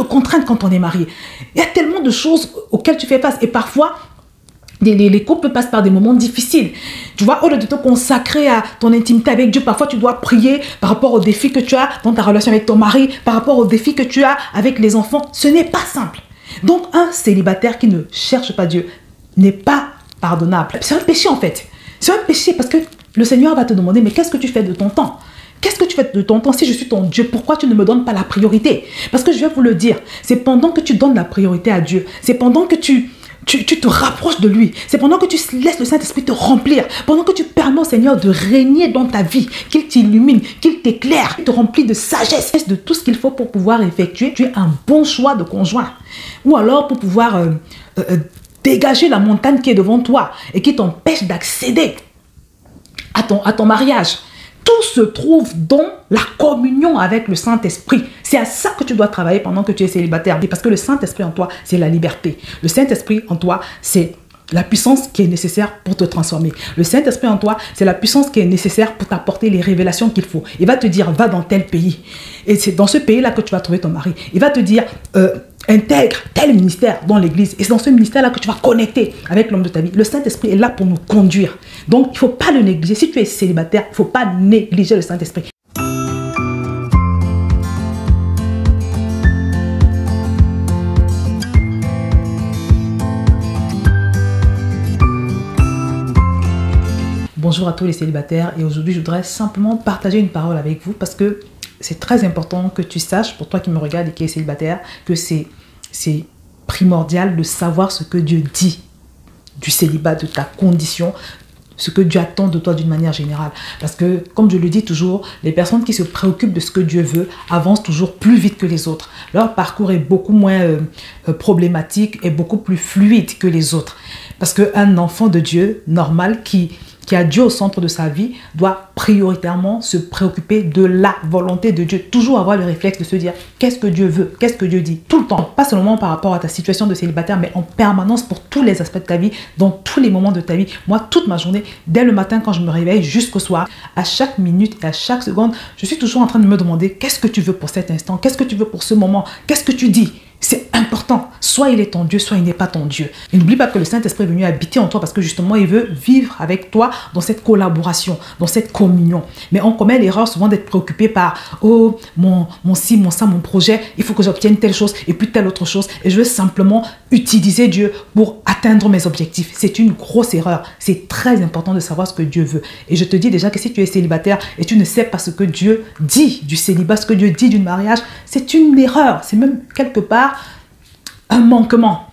de contraintes quand on est marié. Il y a tellement de choses auxquelles tu fais face. Et parfois, les couples passent par des moments difficiles. Tu vois, au lieu de te consacrer à ton intimité avec Dieu, parfois tu dois prier par rapport aux défis que tu as dans ta relation avec ton mari, par rapport aux défis que tu as avec les enfants. Ce n'est pas simple. Donc, un célibataire qui ne cherche pas Dieu n'est pas pardonnable. C'est un péché en fait. C'est un péché parce que le Seigneur va te demander, mais qu'est-ce que tu fais de ton temps? Qu'est-ce que tu fais de ton temps? Si je suis ton Dieu, pourquoi tu ne me donnes pas la priorité? Parce que je vais vous le dire, c'est pendant que tu donnes la priorité à Dieu, c'est pendant que tu te rapproches de lui, c'est pendant que tu laisses le Saint-Esprit te remplir, pendant que tu permets au Seigneur de régner dans ta vie, qu'il t'illumine, qu'il t'éclaire, qu'il te remplit de sagesse, de tout ce qu'il faut pour pouvoir effectuer un bon choix de conjoint. Ou alors pour pouvoir dégager la montagne qui est devant toi et qui t'empêche d'accéder à ton mariage. Tout se trouve dans la communion avec le Saint-Esprit. C'est à ça que tu dois travailler pendant que tu es célibataire. Parce que le Saint-Esprit en toi, c'est la liberté. Le Saint-Esprit en toi, c'est la puissance qui est nécessaire pour te transformer. Le Saint-Esprit en toi, c'est la puissance qui est nécessaire pour t'apporter les révélations qu'il faut. Il va te dire, va dans tel pays. Et c'est dans ce pays-là que tu vas trouver ton mari. Il va te dire, intègre tel ministère dans l'église. Et c'est dans ce ministère-là que tu vas connecter avec l'homme de ta vie. Le Saint-Esprit est là pour nous conduire. Donc, il ne faut pas le négliger. Si tu es célibataire, il ne faut pas négliger le Saint-Esprit. Bonjour à tous les célibataires et aujourd'hui je voudrais simplement partager une parole avec vous parce que c'est très important que tu saches, pour toi qui me regarde et qui est célibataire, que c'est primordial de savoir ce que Dieu dit du célibat, de ta condition, ce que Dieu attend de toi d'une manière générale. Parce que, comme je le dis toujours, les personnes qui se préoccupent de ce que Dieu veut avancent toujours plus vite que les autres. Leur parcours est beaucoup moins problématique et beaucoup plus fluide que les autres. Parce qu'un enfant de Dieu, normal, qui a Dieu au centre de sa vie, doit prioritairement se préoccuper de la volonté de Dieu. Toujours avoir le réflexe de se dire, qu'est-ce que Dieu veut? Qu'est-ce que Dieu dit? Tout le temps. Pas seulement par rapport à ta situation de célibataire, mais en permanence pour tous les aspects de ta vie, dans tous les moments de ta vie. Moi, toute ma journée, dès le matin quand je me réveille jusqu'au soir, à chaque minute et à chaque seconde, je suis toujours en train de me demander, qu'est-ce que tu veux pour cet instant? Qu'est-ce que tu veux pour ce moment? Qu'est-ce que tu dis? C'est important. Soit il est ton Dieu, soit il n'est pas ton Dieu. Et n'oublie pas que le Saint-Esprit est venu habiter en toi parce que justement, il veut vivre avec toi dans cette collaboration, dans cette communion. Mais on commet l'erreur souvent d'être préoccupé par « Oh, mon ci, mon ça, mon projet, il faut que j'obtienne telle chose et puis telle autre chose. » Et je veux simplement utiliser Dieu pour atteindre mes objectifs. C'est une grosse erreur. C'est très important de savoir ce que Dieu veut. Et je te dis déjà que si tu es célibataire et tu ne sais pas ce que Dieu dit du célibat, ce que Dieu dit du mariage, c'est une erreur. C'est même quelque part un manquement.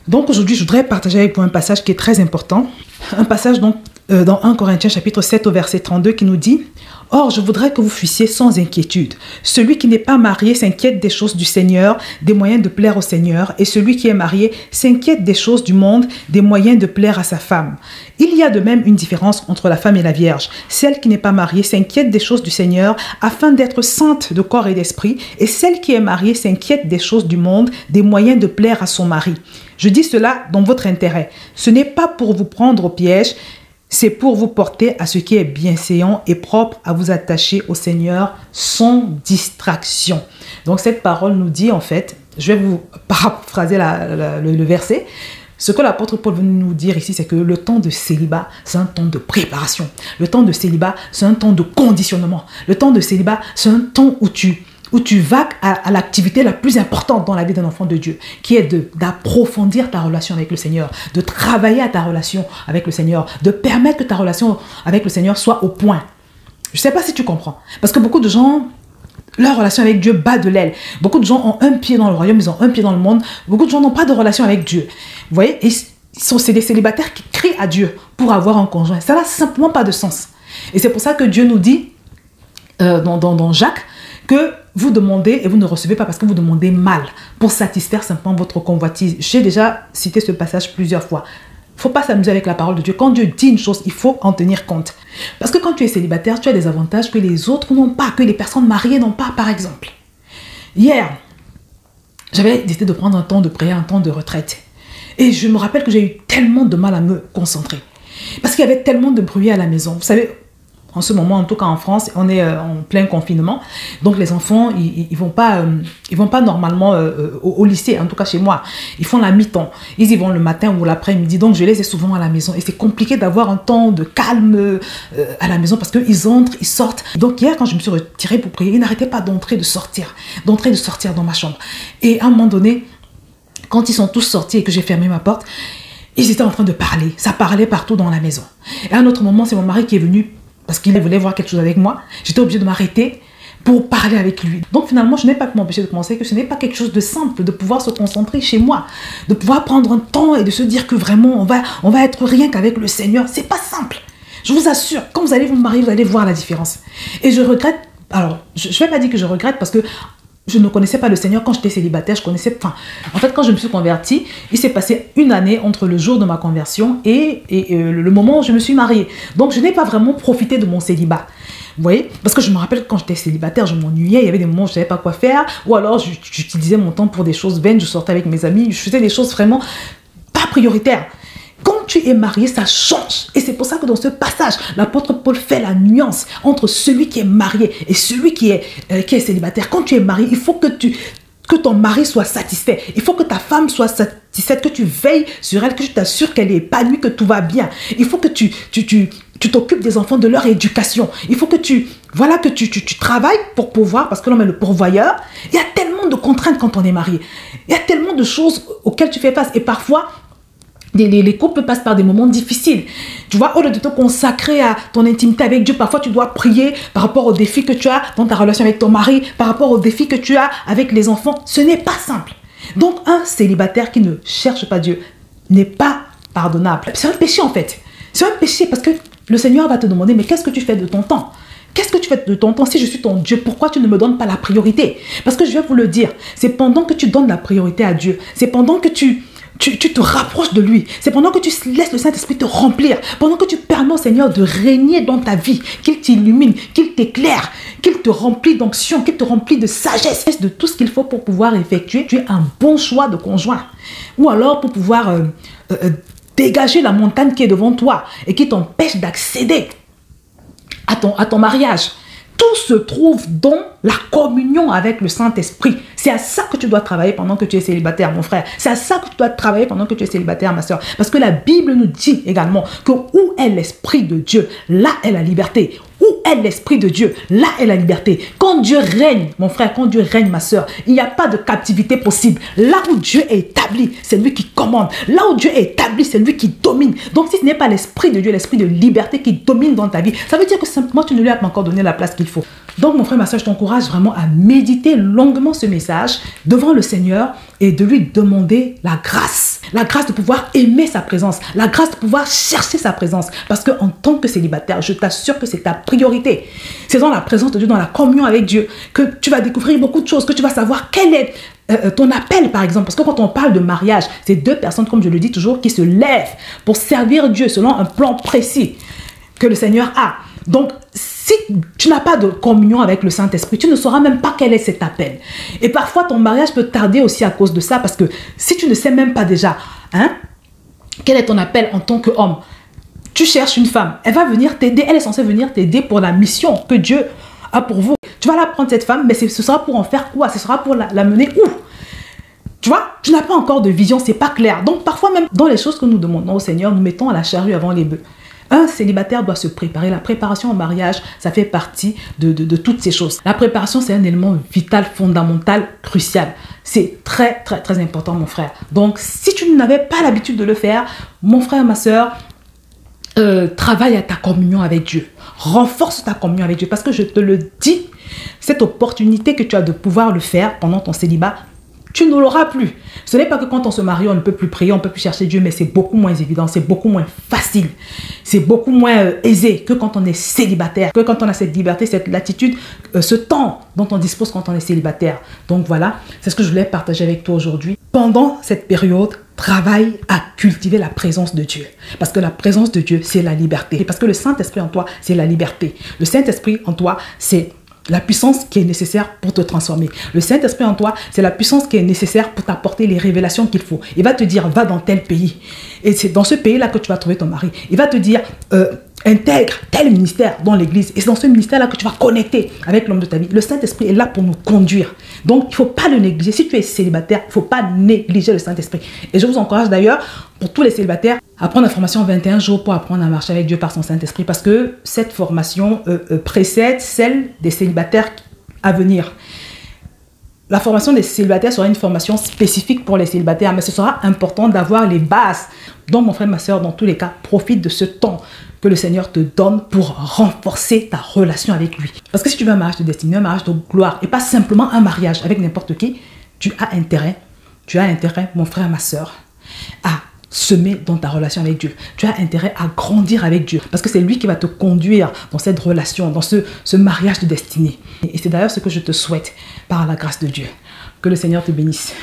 Donc aujourd'hui, je voudrais partager avec vous un passage qui est très important. Un passage donc dans 1 Corinthiens chapitre 7 au verset 32 qui nous dit « Or, je voudrais que vous fussiez sans inquiétude. Celui qui n'est pas marié s'inquiète des choses du Seigneur, des moyens de plaire au Seigneur, et celui qui est marié s'inquiète des choses du monde, des moyens de plaire à sa femme. Il y a de même une différence entre la femme et la vierge. Celle qui n'est pas mariée s'inquiète des choses du Seigneur, afin d'être sainte de corps et d'esprit, et celle qui est mariée s'inquiète des choses du monde, des moyens de plaire à son mari. Je dis cela dans votre intérêt. Ce n'est pas pour vous prendre au piège, c'est pour vous porter à ce qui est bienséant et propre à vous attacher au Seigneur sans distraction. » Donc cette parole nous dit en fait, je vais vous paraphraser le verset, ce que l'apôtre Paul veut nous dire ici, c'est que le temps de célibat, c'est un temps de préparation. Le temps de célibat, c'est un temps de conditionnement. Le temps de célibat, c'est un temps où tu vas à l'activité la plus importante dans la vie d'un enfant de Dieu, qui est d'approfondir ta relation avec le Seigneur, de travailler à ta relation avec le Seigneur, de permettre que ta relation avec le Seigneur soit au point. Je ne sais pas si tu comprends. Parce que beaucoup de gens, leur relation avec Dieu bat de l'aile. Beaucoup de gens ont un pied dans le royaume, ils ont un pied dans le monde. Beaucoup de gens n'ont pas de relation avec Dieu. Vous voyez, c'est des célibataires qui crient à Dieu pour avoir un conjoint. Ça n'a simplement pas de sens. Et c'est pour ça que Dieu nous dit, dans Jacques, que vous demandez et vous ne recevez pas parce que vous demandez mal pour satisfaire simplement votre convoitise. J'ai déjà cité ce passage plusieurs fois. Il ne faut pas s'amuser avec la parole de Dieu. Quand Dieu dit une chose, il faut en tenir compte. Parce que quand tu es célibataire, tu as des avantages que les autres n'ont pas, que les personnes mariées n'ont pas, par exemple. Hier, j'avais décidé de prendre un temps de prière, un temps de retraite. Et je me rappelle que j'ai eu tellement de mal à me concentrer. Parce qu'il y avait tellement de bruit à la maison. Vous savez, En ce moment, en tout cas en France, on est en plein confinement. Donc les enfants, ils vont pas normalement au lycée, en tout cas chez moi. Ils font la mi-temps. Ils y vont le matin ou l'après-midi. Donc je les ai souvent à la maison. Et c'est compliqué d'avoir un temps de calme à la maison parce qu'ils entrent, ils sortent. Donc hier, quand je me suis retirée pour prier, ils n'arrêtaient pas d'entrer, de sortir dans ma chambre. Et à un moment donné, quand ils sont tous sortis et que j'ai fermé ma porte, ils étaient en train de parler. Ça parlait partout dans la maison. Et à un autre moment, c'est mon mari qui est venu parce qu'il voulait voir quelque chose avec moi. J'étais obligée de m'arrêter pour parler avec lui. Donc finalement, je n'ai pas pu m'empêcher de penser que ce n'est pas quelque chose de simple de pouvoir se concentrer chez moi, de pouvoir prendre un temps et de se dire que vraiment, on va être rien qu'avec le Seigneur. C'est pas simple. Je vous assure, quand vous allez vous marier, vous allez voir la différence. Et je regrette, alors, je ne vais pas dire que je regrette parce que je ne connaissais pas le Seigneur quand j'étais célibataire. En fait, quand je me suis convertie, il s'est passé une année entre le jour de ma conversion et le moment où je me suis mariée. Donc, je n'ai pas vraiment profité de mon célibat. Vous voyez? Parce que je me rappelle que quand j'étais célibataire, je m'ennuyais. Il y avait des moments où je ne savais pas quoi faire. Ou alors, j'utilisais mon temps pour des choses vaines. Je sortais avec mes amis. Je faisais des choses vraiment pas prioritaires. Quand tu es marié, ça change. Et c'est pour ça que dans ce passage, l'apôtre Paul fait la nuance entre celui qui est marié et celui qui est célibataire. Quand tu es marié, il faut que ton mari soit satisfait. Il faut que ta femme soit satisfaite, que tu veilles sur elle, que tu t'assures qu'elle est épanouie, que tout va bien. Il faut que tu t'occupes des enfants, de leur éducation. Il faut que tu travailles pour pouvoir, parce que l'homme est le pourvoyeur. Il y a tellement de contraintes quand on est marié. Il y a tellement de choses auxquelles tu fais face. Et parfois, les couples passent par des moments difficiles. Tu vois, au lieu de te consacrer à ton intimité avec Dieu, parfois tu dois prier par rapport aux défis que tu as dans ta relation avec ton mari, par rapport aux défis que tu as avec les enfants. Ce n'est pas simple. Donc, un célibataire qui ne cherche pas Dieu n'est pas pardonnable. C'est un péché en fait. C'est un péché parce que le Seigneur va te demander, mais qu'est-ce que tu fais de ton temps? Qu'est-ce que tu fais de ton temps? Si je suis ton Dieu, pourquoi tu ne me donnes pas la priorité? Parce que je vais vous le dire, c'est pendant que tu donnes la priorité à Dieu, c'est pendant que tu te rapproches de lui. C'est pendant que tu laisses le Saint-Esprit te remplir, pendant que tu permets au Seigneur de régner dans ta vie, qu'il t'illumine, qu'il t'éclaire, qu'il te remplit d'onction, qu'il te remplit de sagesse, de tout ce qu'il faut pour pouvoir effectuer un bon choix de conjoint. Ou alors pour pouvoir dégager la montagne qui est devant toi et qui t'empêche d'accéder à ton mariage. Tout se trouve dans la communion avec le Saint-Esprit. C'est à ça que tu dois travailler pendant que tu es célibataire, mon frère. C'est à ça que tu dois travailler pendant que tu es célibataire, ma soeur. Parce que la Bible nous dit également que où est l'Esprit de Dieu, là est la liberté. Où est l'Esprit de Dieu, là est la liberté. Quand Dieu règne, mon frère, quand Dieu règne, ma soeur, il n'y a pas de captivité possible. Là où Dieu est établi, c'est lui qui commande. Là où Dieu est établi, c'est lui qui domine. Donc si ce n'est pas l'Esprit de Dieu, l'Esprit de liberté qui domine dans ta vie, ça veut dire que simplement tu ne lui as pas encore donné la place qu'il faut. Donc mon frère, ma soeur, je t'encourage vraiment à méditer longuement ce message devant le Seigneur et de lui demander la grâce. La grâce de pouvoir aimer sa présence. La grâce de pouvoir chercher sa présence. Parce qu'en tant que célibataire, je t'assure que c'est ta priorité. C'est dans la présence de Dieu, dans la communion avec Dieu, que tu vas découvrir beaucoup de choses, que tu vas savoir quel est ton appel, par exemple. Parce que quand on parle de mariage, c'est deux personnes, comme je le dis toujours, qui se lèvent pour servir Dieu selon un plan précis que le Seigneur a. Donc, si tu n'as pas de communion avec le Saint-Esprit, tu ne sauras même pas quel est cet appel. Et parfois, ton mariage peut tarder aussi à cause de ça, parce que si tu ne sais même pas déjà, quel est ton appel en tant qu'homme, tu cherches une femme, elle va venir t'aider, elle est censée venir t'aider pour la mission que Dieu a pour vous. Tu vas la prendre cette femme, mais ce sera pour en faire quoi? Ce sera pour la mener où? Tu vois, tu n'as pas encore de vision, c'est pas clair. Donc parfois même dans les choses que nous demandons au Seigneur, nous mettons à la charrue avant les bœufs. Un célibataire doit se préparer. La préparation au mariage, ça fait partie de toutes ces choses. La préparation, c'est un élément vital, fondamental, crucial. C'est très, très, très important, mon frère. Donc, si tu n'avais pas l'habitude de le faire, mon frère, ma soeur, travaille à ta communion avec Dieu. Renforce ta communion avec Dieu. Parce que je te le dis, cette opportunité que tu as de pouvoir le faire pendant ton célibat, tu ne l'auras plus. Ce n'est pas que quand on se marie, on ne peut plus prier, on ne peut plus chercher Dieu, mais c'est beaucoup moins évident, c'est beaucoup moins facile, c'est beaucoup moins aisé que quand on est célibataire, que quand on a cette liberté, cette latitude, ce temps dont on dispose quand on est célibataire. Donc voilà, c'est ce que je voulais partager avec toi aujourd'hui. Pendant cette période, travaille à cultiver la présence de Dieu. Parce que la présence de Dieu, c'est la liberté. Et parce que le Saint-Esprit en toi, c'est la liberté. Le Saint-Esprit en toi, c'est la puissance qui est nécessaire pour te transformer. Le Saint-Esprit en toi, c'est la puissance qui est nécessaire pour t'apporter les révélations qu'il faut. Il va te dire, va dans tel pays. Et c'est dans ce pays-là que tu vas trouver ton mari. Il va te dire, intègre tel ministère dans l'église. Et c'est dans ce ministère-là que tu vas connecter avec l'homme de ta vie. Le Saint-Esprit est là pour nous conduire. Donc, il ne faut pas le négliger. Si tu es célibataire, il ne faut pas négliger le Saint-Esprit. Et je vous encourage d'ailleurs, pour tous les célibataires, à prendre la formation 21 jours pour apprendre à marcher avec Dieu par son Saint-Esprit. Parce que cette formation précède celle des célibataires à venir. La formation des célibataires sera une formation spécifique pour les célibataires, mais ce sera important d'avoir les bases. Donc, mon frère, ma soeur, dans tous les cas, profite de ce temps que le Seigneur te donne pour renforcer ta relation avec lui. Parce que si tu veux un mariage de destinée, un mariage de gloire, et pas simplement un mariage avec n'importe qui, tu as intérêt, mon frère, ma soeur, à semer dans ta relation avec Dieu. Tu as intérêt à grandir avec Dieu. Parce que c'est lui qui va te conduire dans cette relation, dans ce mariage de destinée. Et c'est d'ailleurs ce que je te souhaite par la grâce de Dieu. Que le Seigneur te bénisse.